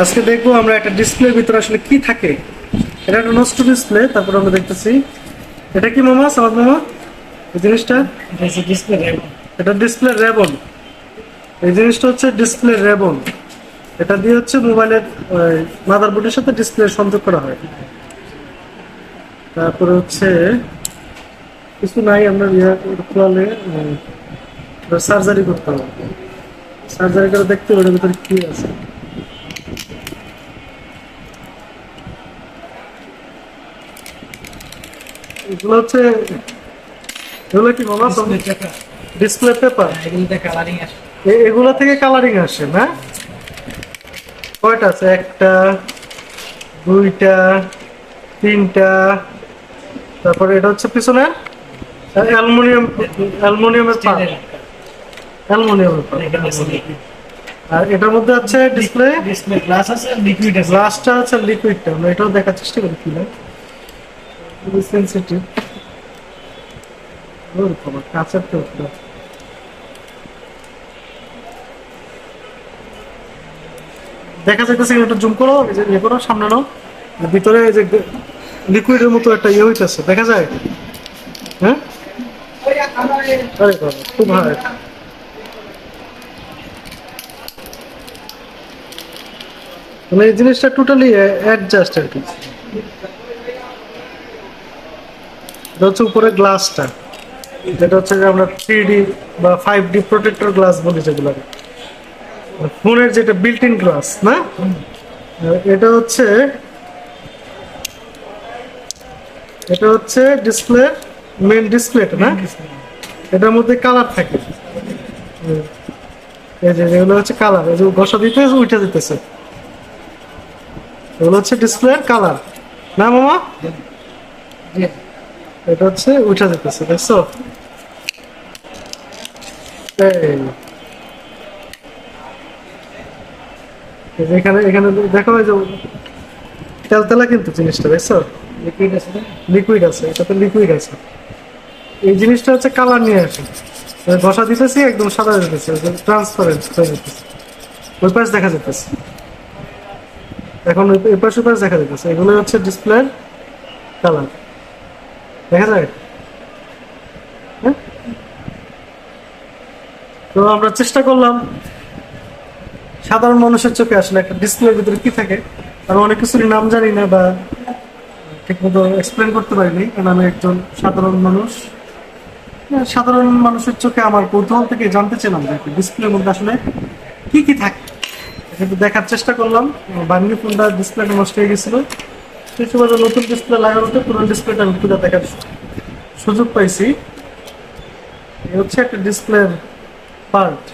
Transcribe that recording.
আজকে দেখবো আমরা একটা ডিসপ্লের ভিতরে আসলে কি থাকে। এটা একটা নষ্ট ডিসপ্লে। তারপর আমরা দেখতেছি এটা কি মামা, সামাদ মামা, এই জিনিসটা ডিসপ্লে রেবন। এটা ডিসপ্লে রেবন। এই জিনিসটা হচ্ছে ডিসপ্লে রেবন। এটা দিয়ে হচ্ছে মোবাইলের মাদারবোর্ডের সাথে ডিসপ্লে সংযোগ করা হয়। তারপরে হচ্ছে কিছু নাই, আমরা খোলালে সার্জারি করতে হবে। সার্জারি করে দেখতে হবে ভিতরে কি আছে। এগুলো হচ্ছে, এগুলো কি মামা? Display paper. এগুলোতে কালারিং আসে। এগুলো থেকে কালারিং আসে না? কয়টা আছে? একটা, দুইটা, তিনটা। তারপরে এটা হচ্ছে পিছনে অ্যালুমিনিয়ামের পার্ট। অ্যালুমিনিয়ামের পার্ট। আর এটার মধ্যে আছে ডিসপ্লে গ্লাস আছে, লিকুইড আছে। গ্লাসটা আছে, লিকুইডটা। আমরা এটাও দেখার চেষ্টা করি কি না। সেনসিটিভ। ওর বাবা, কাঁচের তো দেখা যাইতেছে। একটু জুম করো, এই যে ইয়ে করো, সামনে নাও। ভিতরে এই যে লিকুইডের মতো একটা ইয়ে হইতেছে, দেখা যায়? হ্যাঁ, আরে বাবা, খুব ভালো। মানে এই জিনিসটা টোটালি অ্যাডজাস্ট আর কি। এটা হচ্ছে উপরে গ্লাসটা, যেটা হচ্ছে যে আমরা 3D বা 5D প্রোটেক্টর গ্লাস বলি যেগুলোকে, ফোনের যেটা বিল্ট ইন গ্লাস না। এটা হচ্ছে ডিসপ্লে, মেইন ডিসপ্লেটা না। এটার মধ্যে কালার থাকে। এই যে এগুলো হচ্ছে কালার, এই যে ঘষা দিতে উঠে দিতেছে, এগুলো হচ্ছে ডিসপ্লের কালার না মামা? এটা হচ্ছে উঠে দিতেছে, দেখছো? এখানে এখানে দেখো, এই যে তেলতেলা কিন্তু জিনিসটা, দেখছো? লিকুইড আছে, লিকুইড আছে, এটাতে লিকুইড আছে। এই জিনিসটা হচ্ছে কালার নিয়ে আসে। ঘষা দিতেছি, একদম সাদা যেতেছে, ট্রান্সপারেন্ট হয়ে যেতেছে। ওই পাশ দেখা যেতেছে, এখন ওই পাশ ওই পাশ দেখা যেতেছে। এগুলো হচ্ছে ডিসপ্লের কালার, দেখা যায়? হ্যাঁ, তো আমরা চেষ্টা করলাম সাধারণ মানুষের চোখে আসলে একটা ডিসপ্লের ভিতরে কি থাকে। আমি অনেক কিছুর নাম জানি না বা ঠিক মতো এক্সপ্লেন করতে পারিনি, কারণ আমি একজন সাধারণ মানুষ। সাধারণ মানুষের চোখে আমার কৌতূহল থেকে জানতে চাইলাম যে ডিসপ্লের মধ্যে আসলে কি কি থাকে। কিন্তু দেখার চেষ্টা করলাম। বাঙালি ফোনটা ডিসপ্লেটা নষ্ট হয়ে গেছিল, সেই সময় নতুন ডিসপ্লে লাগানোতে পুরো ডিসপ্লেটা আমি খুঁজে দেখার সুযোগ পাইছি। এই হচ্ছে একটা ডিসপ্লের পার্ট।